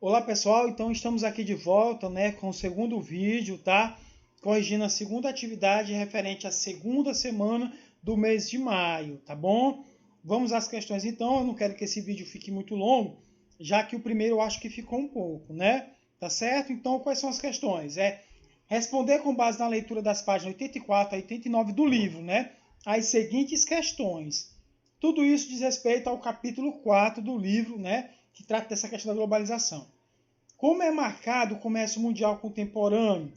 Olá pessoal, então estamos aqui de volta, com o segundo vídeo, tá? Corrigindo a segunda atividade referente à segunda semana do mês de maio, tá bom? Vamos às questões então, eu não quero que esse vídeo fique muito longo, já que o primeiro eu acho que ficou um pouco, né? Tá certo? Então quais são as questões? Responder com base na leitura das páginas 84 a 89 do livro, né? As seguintes questões. Tudo isso diz respeito ao capítulo 4 do livro, né? Que trata dessa questão da globalização. Como é marcado o comércio mundial contemporâneo?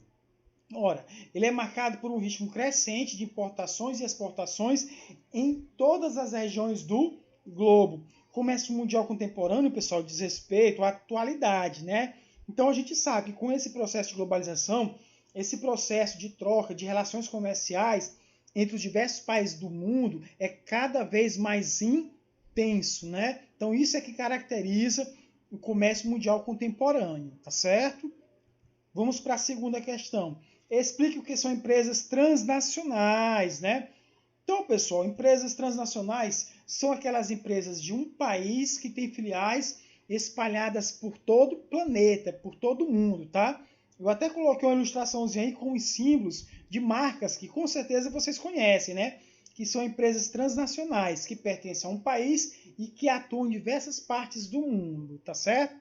Ora, ele é marcado por um ritmo crescente de importações e exportações em todas as regiões do globo. O comércio mundial contemporâneo, pessoal, diz respeito à atualidade, né? Então a gente sabe que com esse processo de globalização, esse processo de troca de relações comerciais entre os diversos países do mundo é cada vez mais intenso, né? Então isso é que caracteriza o comércio mundial contemporâneo, tá certo? Vamos para a segunda questão. Explique o que são empresas transnacionais, né? Então, pessoal, empresas transnacionais são aquelas empresas de um país que tem filiais espalhadas por todo o planeta, por todo o mundo, tá? Eu até coloquei uma ilustraçãozinha aí com os símbolos de marcas que com certeza vocês conhecem, né? Que são empresas transnacionais que pertencem a um país e que atuam em diversas partes do mundo, tá certo?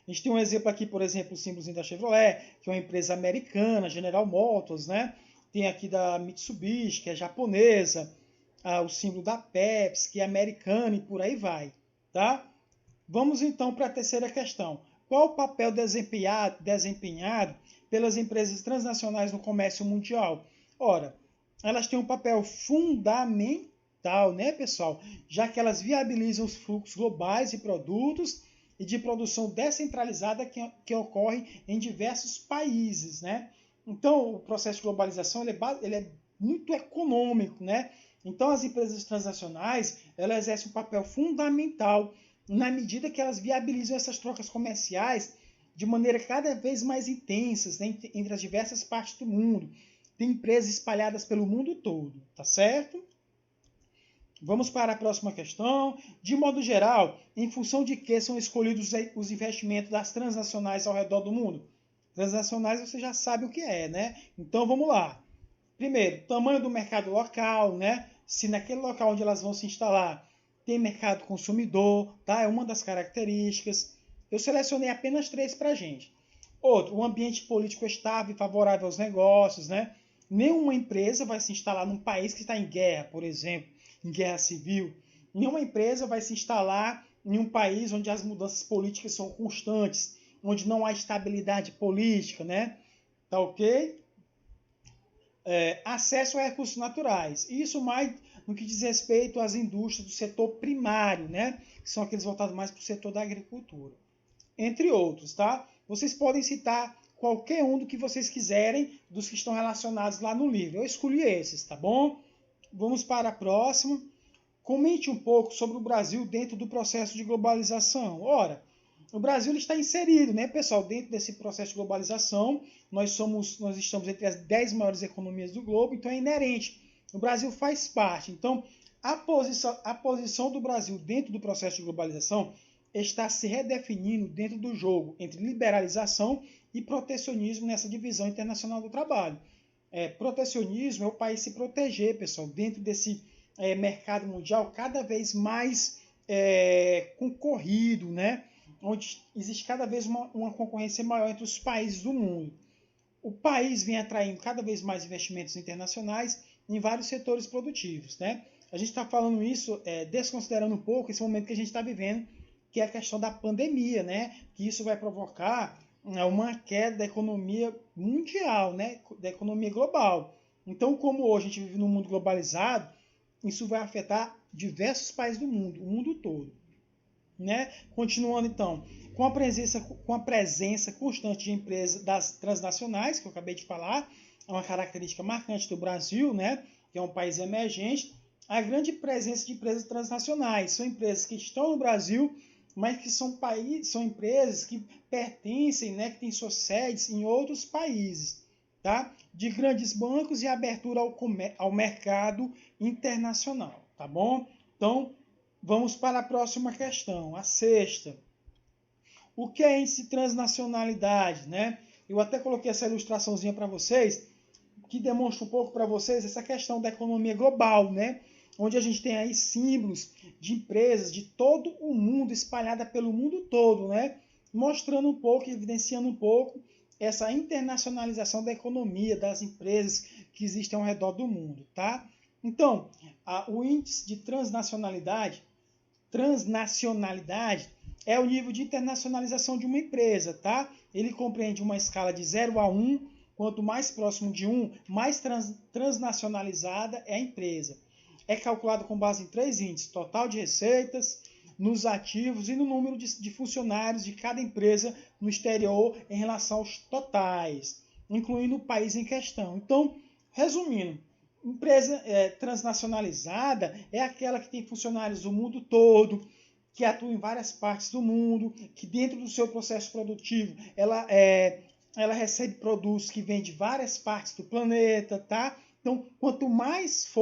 A gente tem um exemplo aqui, por exemplo, o símbolozinho da Chevrolet, que é uma empresa americana, General Motors, né? Tem aqui da Mitsubishi, que é japonesa, o símbolo da Pepsi, que é americana e por aí vai, tá? Vamos então para a terceira questão. Qual o papel desempenhado pelas empresas transnacionais no comércio mundial? Ora, elas têm um papel fundamental, né, pessoal? Já que elas viabilizam os fluxos globais de produtos e de produção descentralizada que ocorre em diversos países, né? Então, o processo de globalização ele é muito econômico, né? Então, as empresas transnacionais elas exercem um papel fundamental na medida que elas viabilizam essas trocas comerciais de maneira cada vez mais intensas, né, entre as diversas partes do mundo. Tem empresas espalhadas pelo mundo todo, tá certo? Vamos para a próxima questão. De modo geral, em função de que são escolhidos os investimentos das transnacionais ao redor do mundo? Transnacionais você já sabe o que é, né? Então vamos lá. Primeiro, tamanho do mercado local, né? Se naquele local onde elas vão se instalar tem mercado consumidor, tá? É uma das características. Eu selecionei apenas 3 para a gente. Outro, um ambiente político estável e favorável aos negócios, né? Nenhuma empresa vai se instalar num país que está em guerra, por exemplo, em guerra civil. Nenhuma empresa vai se instalar em um país onde as mudanças políticas são constantes, onde não há estabilidade política, né? Tá ok? Acesso a recursos naturais. Isso mais no que diz respeito às indústrias do setor primário, né? Que são aqueles voltados mais para o setor da agricultura. Entre outros, tá? Vocês podem citar qualquer um do que vocês quiserem dos que estão relacionados lá no livro. Eu escolhi esses, tá bom? Vamos para a próxima. Comente um pouco sobre o Brasil dentro do processo de globalização. Ora, o Brasil está inserido, né, pessoal, dentro desse processo de globalização. Nós estamos entre as 10 maiores economias do globo, então é inerente. O Brasil faz parte. Então, a posição do Brasil dentro do processo de globalização está se redefinindo dentro do jogo entre liberalização e protecionismo nessa divisão internacional do trabalho. Protecionismo é o país se proteger, pessoal, dentro desse mercado mundial cada vez mais concorrido, né? Onde existe cada vez uma concorrência maior entre os países do mundo. O país vem atraindo cada vez mais investimentos internacionais em vários setores produtivos, né? A gente está falando isso desconsiderando um pouco esse momento que a gente está vivendo, que é a questão da pandemia, né? Que isso vai provocar uma queda da economia mundial, né? Da economia global. Então, como hoje a gente vive num mundo globalizado, isso vai afetar diversos países do mundo, o mundo todo. Né? Continuando então, com a presença constante de empresas das transnacionais, que eu acabei de falar, é uma característica marcante do Brasil, né? Que é um país emergente, a grande presença de empresas transnacionais. São empresas que estão no Brasil, mas que são empresas que pertencem, né, que têm suas sedes em outros países, tá? De grandes bancos e abertura ao mercado internacional, tá bom? Então, vamos para a próxima questão, a sexta. O que é índice de transnacionalidade, né? Eu até coloquei essa ilustraçãozinha para vocês, que demonstra um pouco para vocês essa questão da economia global, né? Onde a gente tem aí símbolos de empresas de todo o mundo, espalhada pelo mundo todo, né? Mostrando um pouco, evidenciando um pouco essa internacionalização da economia, das empresas que existem ao redor do mundo, tá? Então, o índice de transnacionalidade é o nível de internacionalização de uma empresa, tá? Ele compreende uma escala de 0 a 1, quanto mais próximo de 1, mais transnacionalizada é a empresa. É calculado com base em 3 índices: total de receitas, nos ativos e no número de funcionários de cada empresa no exterior em relação aos totais, incluindo o país em questão. Então, resumindo, empresa transnacionalizada é aquela que tem funcionários do mundo todo, que atua em várias partes do mundo, que dentro do seu processo produtivo ela recebe produtos que vêm de várias partes do planeta, tá? Então, quanto mais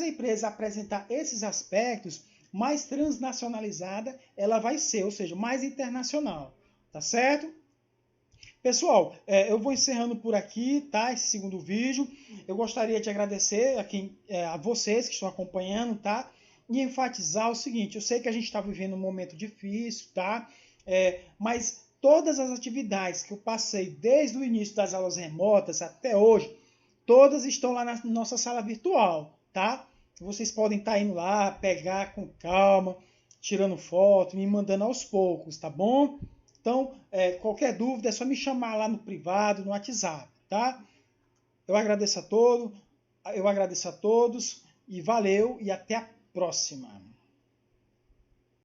a empresa apresentar esses aspectos, mais transnacionalizada ela vai ser, ou seja, mais internacional, tá certo? Pessoal, eu vou encerrando por aqui, tá? Esse segundo vídeo. Eu gostaria de agradecer a vocês que estão acompanhando, tá? E enfatizar o seguinte: eu sei que a gente está vivendo um momento difícil, tá? Mas todas as atividades que eu passei desde o início das aulas remotas até hoje, todas estão lá na nossa sala virtual, tá? Vocês podem estar indo lá, pegar com calma, tirando foto, me mandando aos poucos, tá bom? Então, qualquer dúvida é só me chamar lá no privado, no WhatsApp, tá? Eu agradeço a todos e valeu e até a próxima.